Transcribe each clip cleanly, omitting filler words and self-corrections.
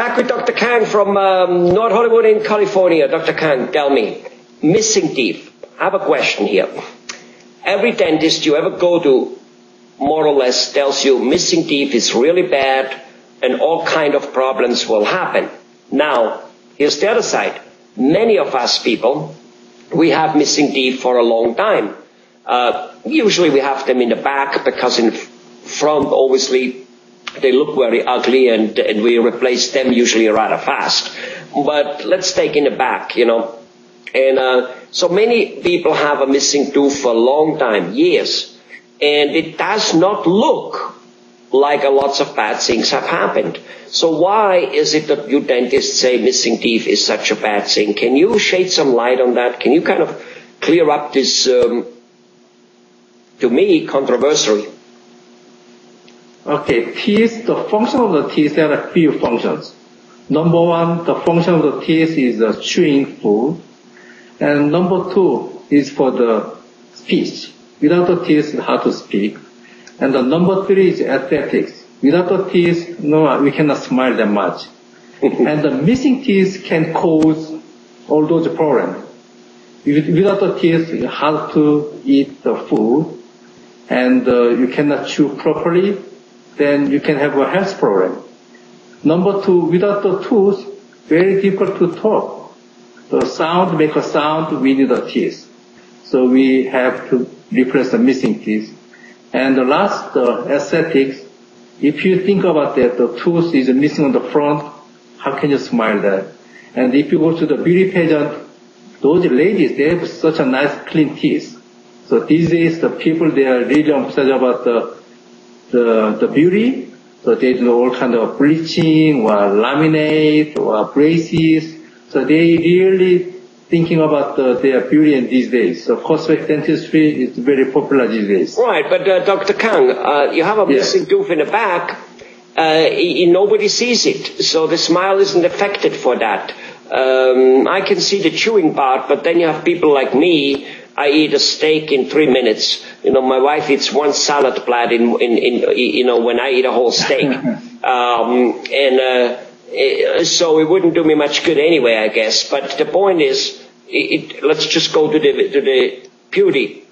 back with Dr. Kahng from North Hollywood in California. Dr. Kahng, tell me, missing teeth. I have a question here. Every dentist you ever go to more or less tells you missing teeth is really bad and all kind of problems will happen. Now, here's the other side. Many of us people, we have missing teeth for a long time. Usually we have them in the back because in front, obviously, they look very ugly and we replace them usually rather fast. But let's take in the back, you know. And so many people have a missing tooth for a long time, years. And it does not look like a lots of bad things have happened. So why is it that you dentists say missing teeth is such a bad thing? Can you shed some light on that? Can you kind of clear up this, to me, controversial? Okay, teeth, the function of the teeth, there are a few functions. Number one, the function of the teeth is chewing food. And number two is for the speech. Without the teeth, it's hard to speak. And the number three is aesthetics. Without the teeth, no, we cannot smile that much. And the missing teeth can cause all those problems. Without the teeth, it's hard to eat the food. And you cannot chew properly. Then you can have a health problem. Number two, without the tooth, very difficult to talk. The sound, make a sound, we need the teeth. So we have to replace the missing teeth. And the last, aesthetics, if you think about that, the tooth is missing on the front, how can you smile that? And if you go to the beauty pageant, those ladies, they have such a nice clean teeth. So these days, the people, they are really obsessed about the beauty. So they do all kind of bleaching or laminate or braces. So they really thinking about their beauty in these days. So cosmetic dentistry is very popular these days. Right, but Dr. Kahng, you have a missing tooth in the back. Nobody sees it. So the smile isn't affected for that. I can see the chewing part, but then you have people like me. I eat a steak in 3 minutes. You know, my wife eats one salad plate in when I eat a whole steak. So it wouldn't do me much good anyway, I guess. But the point is, let's just go to the beauty.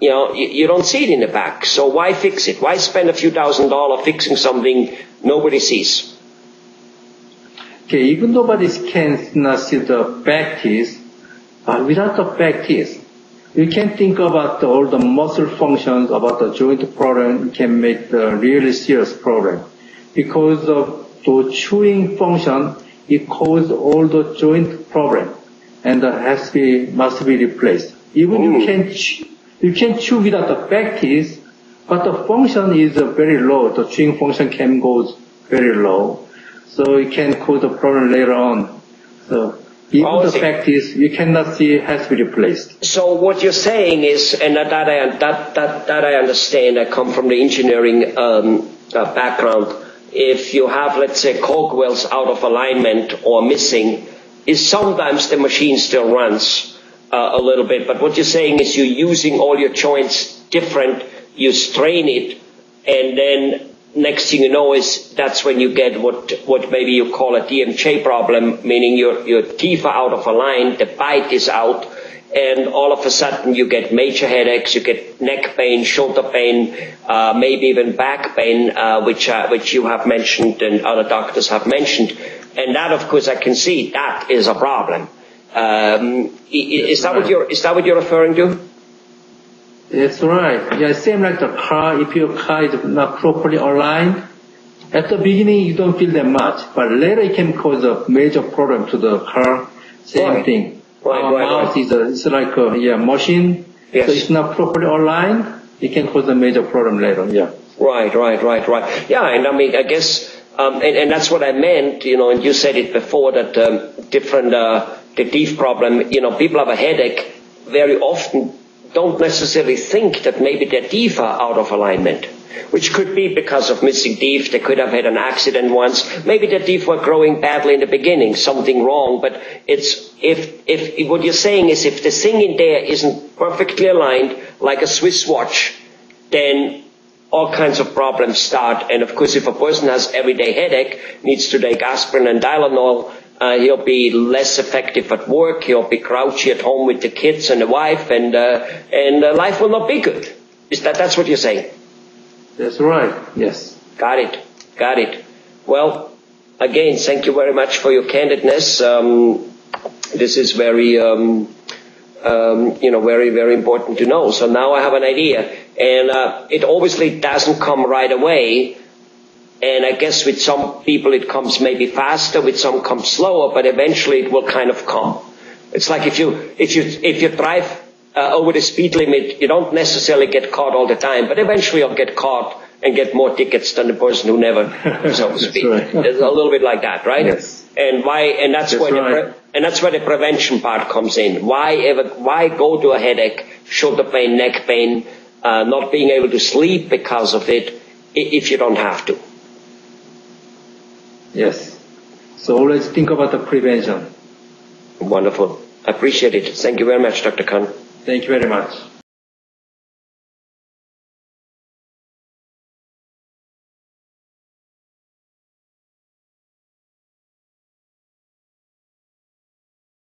You know, you don't see it in the back. So why fix it? Why spend a few $1,000s fixing something nobody sees? Okay, even nobody can see the back teeth, without the back teeth, you can think about all the muscle functions, about the joint problem. It can make the really serious problem. Because of the chewing function, it causes all the joint problem. And must be replaced. Even you can chew without the back teeth, but the function is very low. The chewing function can go very low. So it can cause a problem later on. So even the back teeth, you cannot see it has to be replaced. So what you're saying is, and that I understand, I come from the engineering background, if you have, let's say, cogwheels out of alignment or missing, is sometimes the machine still runs a little bit. But what you're saying is you're using all your joints different, you strain it, and then next thing you know is that's when you get what maybe you call a DMJ problem, meaning your teeth are out of line, the bite is out, and all of a sudden you get major headaches, you get neck pain, shoulder pain, maybe even back pain, which you have mentioned and other doctors have mentioned. And that, of course, I can see that is a problem. Is that what you're referring to? That's right. Yeah, same like the car. If your car is not properly aligned, at the beginning you don't feel that much, but later it can cause a major problem to the car. Same thing. Our mouth is like a machine. Yes. So it's not properly aligned. It can cause a major problem later. Yeah. Right. Yeah, and I mean, I guess, and that's what I meant, you know, and you said it before that the teeth problem, you know, people have a headache very often don't necessarily think that maybe their teeth are out of alignment, which could be because of missing teeth. They could have had an accident once. Maybe their teeth were growing badly in the beginning, something wrong. But it's if what you're saying is if the thing in there isn't perfectly aligned, like a Swiss watch, then all kinds of problems start. And of course, if a person has everyday headache, needs to take aspirin and Tylenol, he'll be less effective at work. He'll be grouchy at home with the kids and the wife, and life will not be good. That's what you're saying? That's right. Yes. Got it. Well, again, thank you very much for your candidness. This is very, very, very important to know. So now I have an idea, and it obviously doesn't come right away. And I guess with some people it comes maybe faster, with some comes slower, but eventually it will kind of come. It's like if you drive over the speed limit, you don't necessarily get caught all the time, but eventually you'll get caught and get more tickets than the person who never, so to speak. Right. It's a little bit like that, right? Yes. And that's where the prevention part comes in. Why go to a headache, shoulder pain, neck pain, not being able to sleep because of it, if you don't have to? Yes. So always think about the prevention. Wonderful. I appreciate it. Thank you very much, Dr. Kahng. Thank you very much.